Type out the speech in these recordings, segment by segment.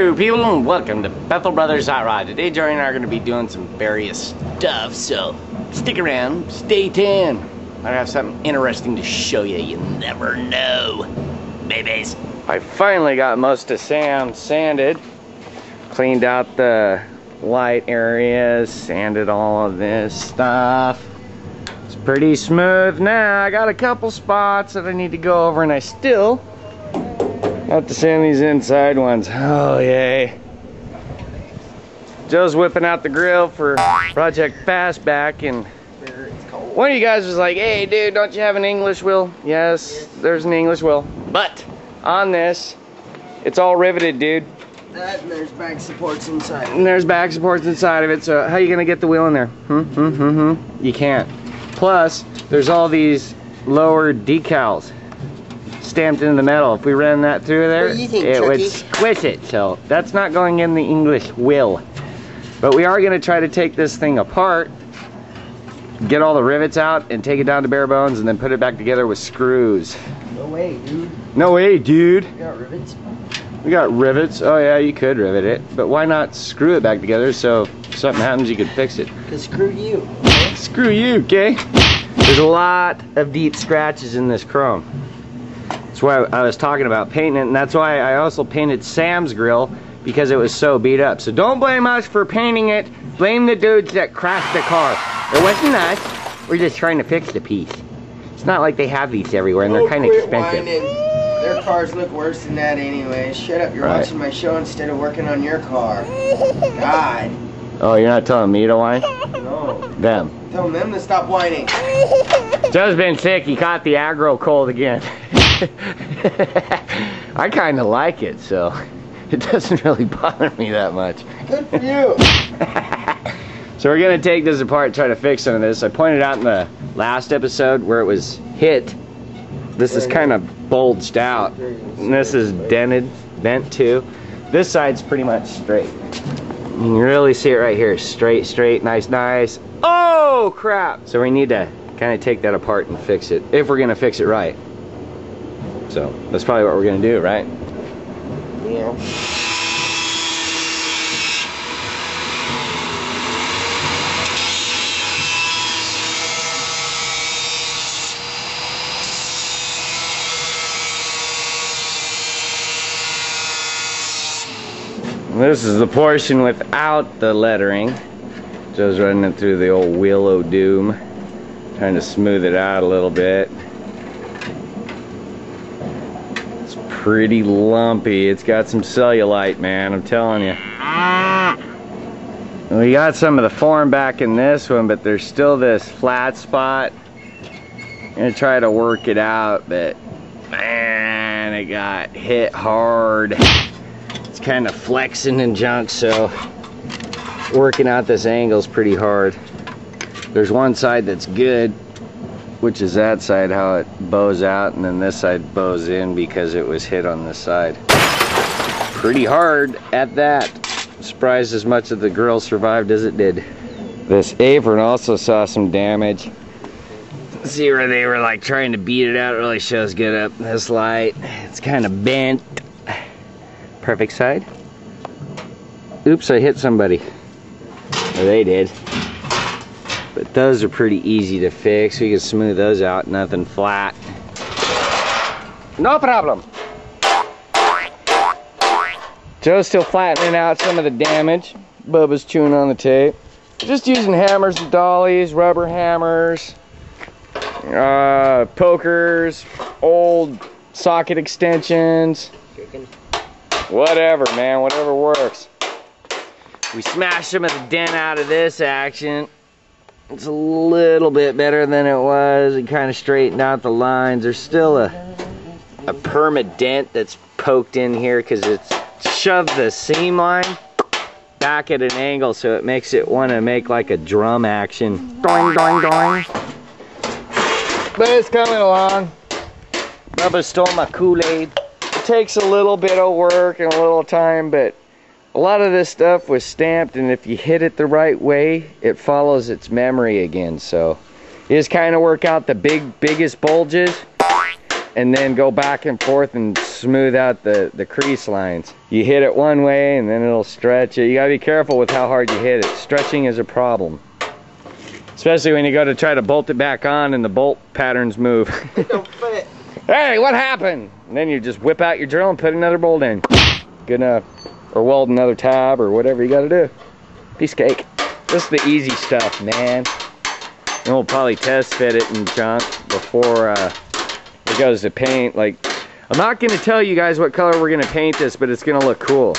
Hello people and welcome to Bethel Brothers Hot Rod. Today Jerry and I are going to be doing some various stuff, so stick around, stay tuned. I have something interesting to show you, you never know, babies. I finally got most of Sam sanded, cleaned out the light areas, sanded all of this stuff. It's pretty smooth now. I got a couple spots that I need to go over and I still have to sand these inside ones. Oh yay. Joe's whipping out the grill for Project FastBack, and one of you guys was like, hey dude, don't you have an English wheel? Yes, there's an English wheel. But on this, it's all riveted, dude. That and there's back supports inside. And there's back supports inside of it, so how are you gonna get the wheel in there? You can't. Plus, there's all these lower decals stamped into the metal. If we ran that through there, it would squish it. So that's not going in the English wheel. But we are going to try to take this thing apart, get all the rivets out, and take it down to bare bones, and then put it back together with screws. No way, dude. No way, dude. We got rivets. We got rivets. Oh yeah, you could rivet it, but why not screw it back together so if something happens you could fix it? Cause screw you. Screw you, okay? There's a lot of deep scratches in this chrome. That's why I was talking about painting it, and that's why I also painted Sam's grill, because it was so beat up. So don't blame us for painting it. Blame the dudes that crashed the car. It wasn't us. We're just trying to fix the piece. It's not like they have these everywhere, and they're kind of expensive. Whining. Their cars look worse than that anyway. Shut up, you're watching my show instead of working on your car. God. Oh, you're not telling me to whine? No. Them. Telling them to stop whining. Joe's been sick. He caught the aggro cold again. I kind of like it, so it doesn't really bother me that much. Good for you. So we're gonna take this apart and try to fix some of this. I pointed out in the last episode where it was hit. This is kind of bulged out, and this is bent too. This side's pretty much straight. You can really see it right here. Straight, nice. Oh crap! So we need to kind of take that apart and fix it, if we're gonna fix it right. So that's probably what we're gonna do, right? Yeah. This is the portion without the lettering. Joe's running it through the old wheel o' doom, trying to smooth it out a little bit. Pretty lumpy. It's got some cellulite, man, I'm telling you. We got some of the form back in this one, but there's still this flat spot. I'm gonna try to work it out, but man, it got hit hard. It's kind of flexing and junk, so working out this angle is pretty hard. There's one side that's good, which is that side, how it bows out, and then this side bows in because it was hit on this side. Pretty hard at that. Surprised as much of the grill survived as it did. This apron also saw some damage. See where they were like trying to beat it out. It really shows good up in this light. It's kind of bent. Perfect side. Oops, I hit somebody. Or they did. But those are pretty easy to fix. We can smooth those out, nothing flat. No problem. Joe's still flattening out some of the damage. Bubba's chewing on the tape. Just using hammers and dollies, rubber hammers, pokers, old socket extensions. Whatever, man, whatever works. We smashed some of the dent out of this action. It's a little bit better than it was. It kind of straightened out the lines. There's still a perma dent that's poked in here because it's shoved the seam line back at an angle, so it makes it want to make like a drum action. Doing, doing, doing. But it's coming along. Bubba stole my Kool-Aid. It takes a little bit of work and a little time, but a lot of this stuff was stamped, and if you hit it the right way, it follows its memory again. So you just kind of work out the biggest bulges, and then go back and forth and smooth out the crease lines. You hit it one way and then it'll stretch it. You gotta be careful with how hard you hit it. Stretching is a problem. Especially when you go to try to bolt it back on and the bolt patterns move. It don't fit. Hey, what happened? And then you just whip out your drill and put another bolt in. Good enough. Or weld another tab or whatever you gotta do. Piece of cake. This is the easy stuff, man. And we'll probably test fit it and junk before it goes to paint. Like, I'm not gonna tell you guys what color we're gonna paint this, but it's gonna look cool.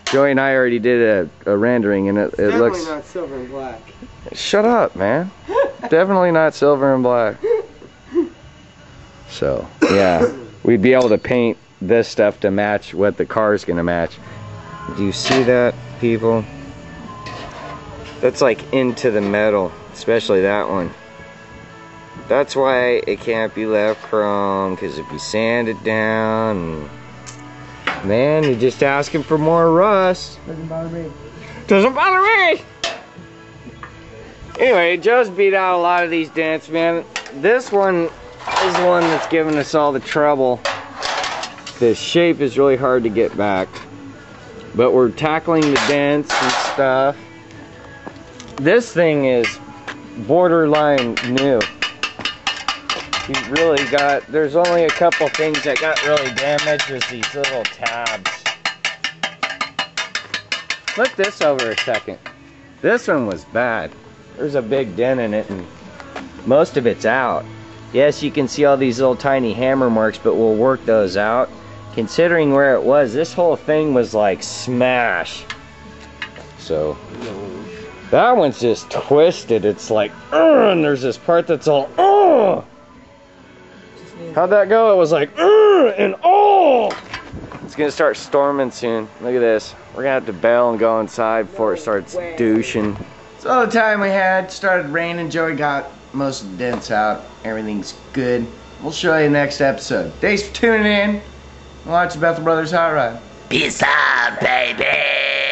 Joey and I already did a rendering and it looks... Definitely not silver and black. Shut up, man. Definitely not silver and black. So, yeah. We'd be able to paint this stuff to match what the car's gonna match. Do you see that, people? That's like into the metal, especially that one. That's why it can't be left chrome, because if you sand it down, man, you're just asking for more rust. Doesn't bother me. Doesn't bother me! Anyway, Joe's beat out a lot of these dents, man. This one is the one that's giving us all the trouble. The shape is really hard to get back. But we're tackling the dents and stuff. This thing is borderline new. You've really got, there's only a couple things that got really damaged. There's these little tabs. Flip this over a second. This one was bad. There's a big dent in it and most of it's out. Yes, you can see all these little tiny hammer marks, but we'll work those out. Considering where it was, this whole thing was like smash. So, that one's just twisted. It's like, and there's this part that's all, how'd that go? It was like, and It's gonna start storming soon. Look at this. We're gonna have to bail and go inside before it starts douching. So the time we had started raining. Joey got most of the dents out. Everything's good. We'll show you next episode. Thanks for tuning in. Watch the Bethel Brothers Hot Rod. Peace out, baby.